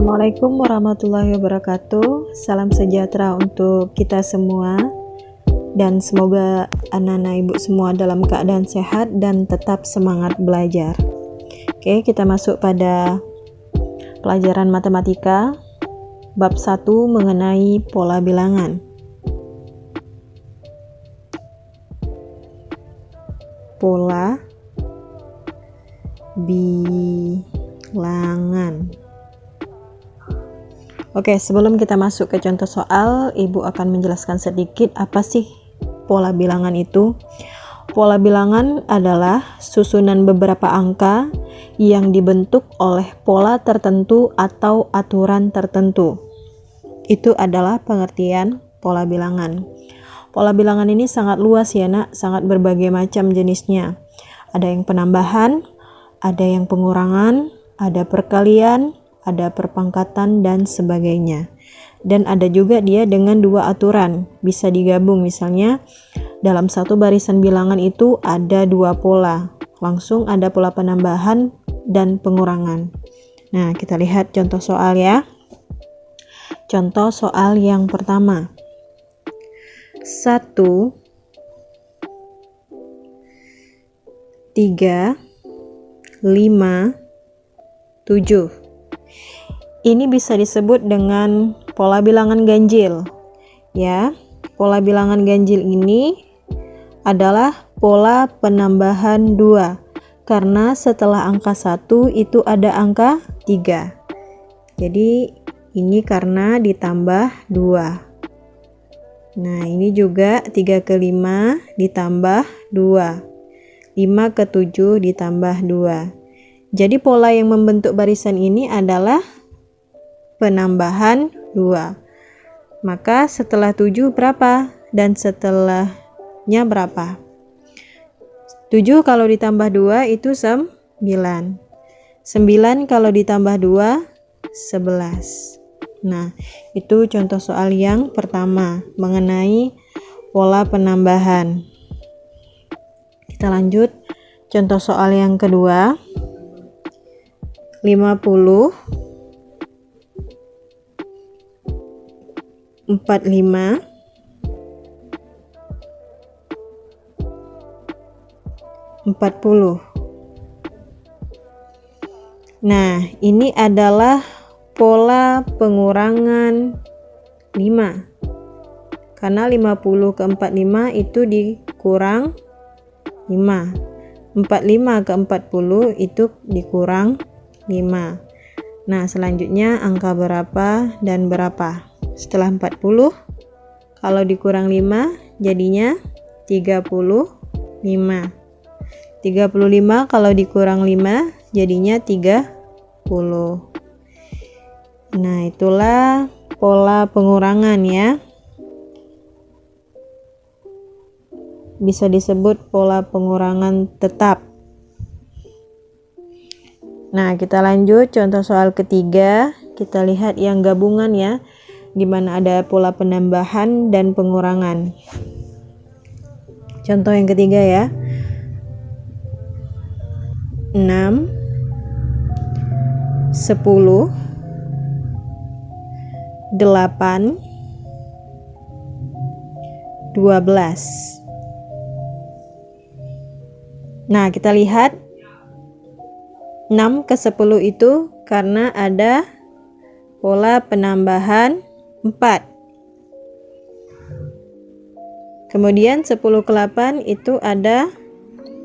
Assalamualaikum warahmatullahi wabarakatuh. Salam sejahtera untuk kita semua, dan semoga anak-anak ibu semua dalam keadaan sehat dan tetap semangat belajar. Oke, kita masuk pada pelajaran matematika bab 1 mengenai pola bilangan. Pola bilangan. Oke, sebelum kita masuk ke contoh soal, Ibu akan menjelaskan sedikit apa sih pola bilangan itu. Pola bilangan adalah susunan beberapa angka yang dibentuk oleh pola tertentu atau aturan tertentu. Itu adalah pengertian pola bilangan. Pola bilangan ini sangat luas ya nak, sangat berbagai macam jenisnya. Ada yang penambahan, ada yang pengurangan, ada perkalian, ada perpangkatan dan sebagainya. Dan ada juga dia dengan dua aturan, bisa digabung. Misalnya dalam satu barisan bilangan itu ada dua pola, langsung ada pola penambahan dan pengurangan. Nah, kita lihat contoh soal ya. Contoh soal yang pertama, 1 3 5 7. Ini bisa disebut dengan pola bilangan ganjil. Ya, pola bilangan ganjil ini adalah pola penambahan 2 karena setelah angka 1 itu ada angka 3. Jadi ini karena ditambah 2. Nah, ini juga 3 ke 5 ditambah 2. 5 ke 7 ditambah 2. Jadi pola yang membentuk barisan ini adalah penambahan 2. Maka setelah 7 berapa? Dan setelahnya berapa? 7 kalau ditambah 2 itu 9. 9 kalau ditambah 2, 11. Nah, itu contoh soal yang pertama mengenai pola penambahan. Kita lanjut contoh soal yang kedua. 50 45 40. Nah, ini adalah pola pengurangan 5. Karena 50 ke 45 itu dikurang 5. 45 ke 40 itu dikurang 5. Nah, selanjutnya angka berapa dan berapa? Setelah 40, kalau dikurang 5 jadinya 35. 35 kalau dikurang 5 jadinya 30. Nah, itulah pola pengurangan ya. Bisa disebut pola pengurangan tetap. Nah, kita lanjut contoh soal ketiga. Kita lihat yang gabungan ya, di mana ada pola penambahan dan pengurangan. Contoh yang ketiga ya. 6 10 8 12. Nah, kita lihat 6 ke 10 itu karena ada pola penambahan 4. Kemudian 10 ke 8 itu ada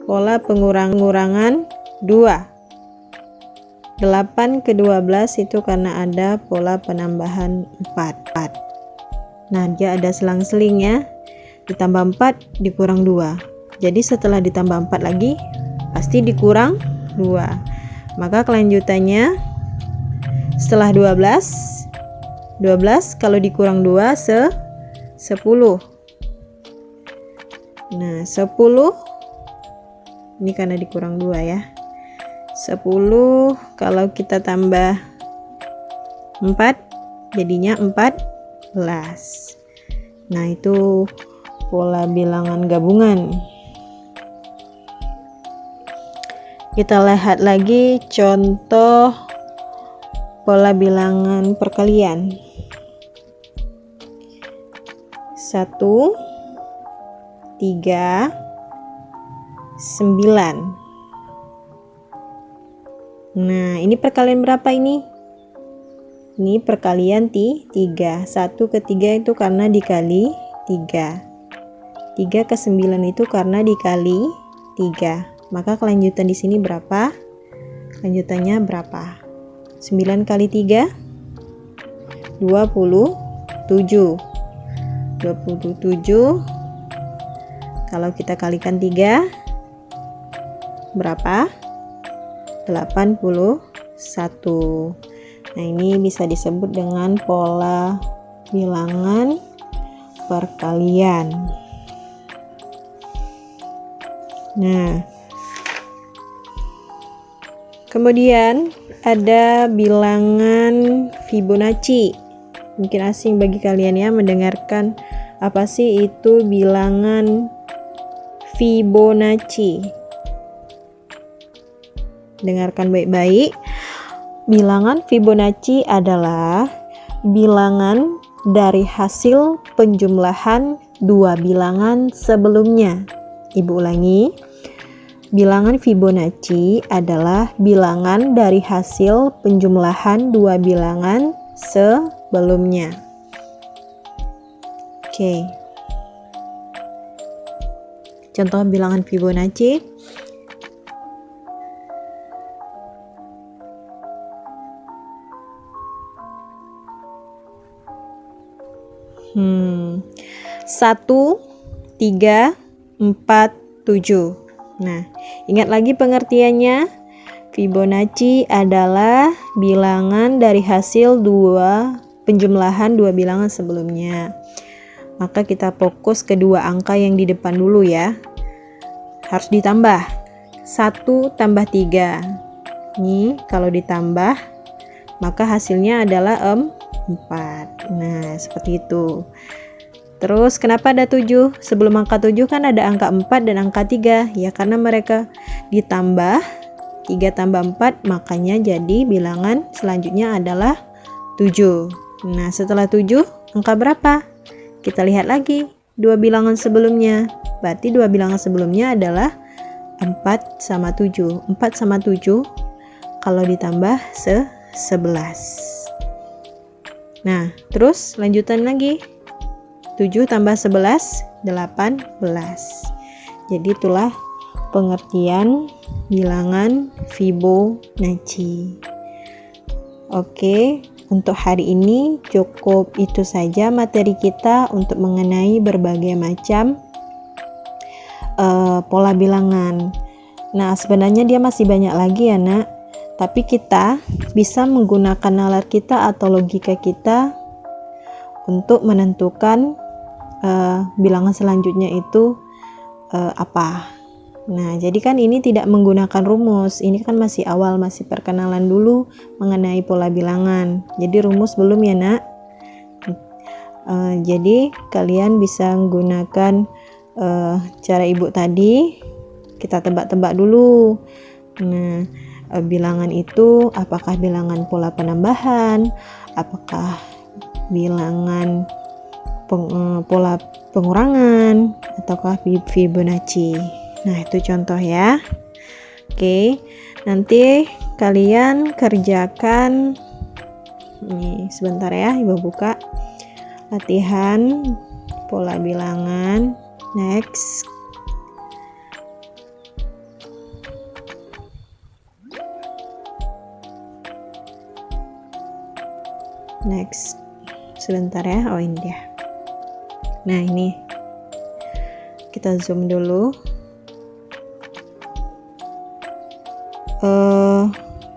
pola pengurangan 2. 8 ke 12 itu karena ada pola penambahan 4. Nah, dia ada selang-seling ya. Ditambah 4 dikurang 2. Jadi setelah ditambah 4 lagi pasti dikurang 2. Maka kelanjutannya setelah 12 kalau dikurang 2 10. Nah, 10 ini karena dikurang 2 ya. 10 kalau kita tambah 4 jadinya 14. Nah, itu pola bilangan gabungan. Kita lihat lagi contoh pola bilangan perkalian. 1, 3, 9. Nah, ini perkalian berapa ini? Ini perkalian 3. 1 ke 3 itu karena dikali 3. 3 ke 9 itu karena dikali 3. Maka kelanjutan di sini berapa? Lanjutannya berapa? 9 kali 3? 27. 27. Kalau kita kalikan 3, berapa? 81. Nah, ini bisa disebut dengan pola bilangan perkalian. Nah, kemudian ada bilangan Fibonacci. Mungkin asing bagi kalian ya mendengarkan apa sih itu bilangan Fibonacci. Dengarkan baik-baik. Bilangan Fibonacci adalah bilangan dari hasil penjumlahan dua bilangan sebelumnya. Ibu ulangi. Bilangan Fibonacci adalah bilangan dari hasil penjumlahan dua bilangan sebelumnya. Oke. Contoh bilangan Fibonacci. Satu, 3, 4, 7. Nah, ingat lagi pengertiannya. Fibonacci adalah bilangan dari hasil penjumlahan dua bilangan sebelumnya. Maka kita fokus ke dua angka yang di depan dulu ya. Harus ditambah. 1 tambah 3. Ini kalau ditambah, maka hasilnya adalah 4. Nah, seperti itu. Terus kenapa ada 7? Sebelum angka 7 kan ada angka 4 dan angka 3. Ya karena mereka ditambah 3 tambah 4, makanya jadi bilangan selanjutnya adalah 7. Nah, setelah 7 angka berapa? Kita lihat lagi dua bilangan sebelumnya. Berarti dua bilangan sebelumnya adalah 4 sama 7. 4 sama 7 kalau ditambah 11. Nah, terus lanjutan lagi. 7 tambah 11, 18. Jadi itulah pengertian bilangan Fibonacci. Oke, untuk hari ini cukup itu saja materi kita untuk mengenai berbagai macam pola bilangan. Nah, sebenarnya dia masih banyak lagi ya, Nak. Tapi kita bisa menggunakan nalar kita atau logika kita untuk menentukan bilangan selanjutnya itu apa. Nah, jadi kan ini tidak menggunakan rumus. Ini kan masih awal, masih perkenalan dulu mengenai pola bilangan. Jadi rumus belum ya, Nak. Jadi kalian bisa menggunakan cara ibu tadi. Kita tebak-tebak dulu. Nah, bilangan itu apakah bilangan pola penambahan, apakah bilangan pola pengurangan, ataukah Fibonacci. Nah, itu contoh ya. Oke, nanti kalian kerjakan ini sebentar ya, ibu buka latihan pola bilangan. Next. Next, sebentar ya. Oh, ini dia. Nah, ini kita zoom dulu.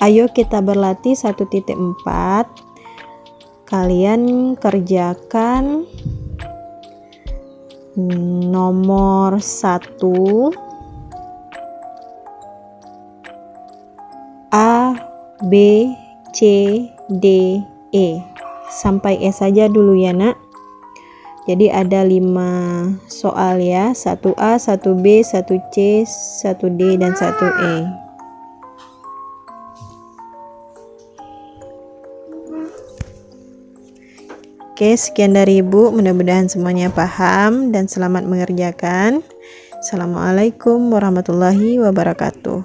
Ayo kita berlatih 1.4. Kalian kerjakan nomor 1 A, B, C, D, E. Sampai E saja dulu ya, Nak. Jadi ada 5 soal ya. 1A, 1B, 1C, 1D, dan 1E. Oke, sekian dari Ibu. Mudah-mudahan semuanya paham dan selamat mengerjakan. Assalamualaikum warahmatullahi wabarakatuh.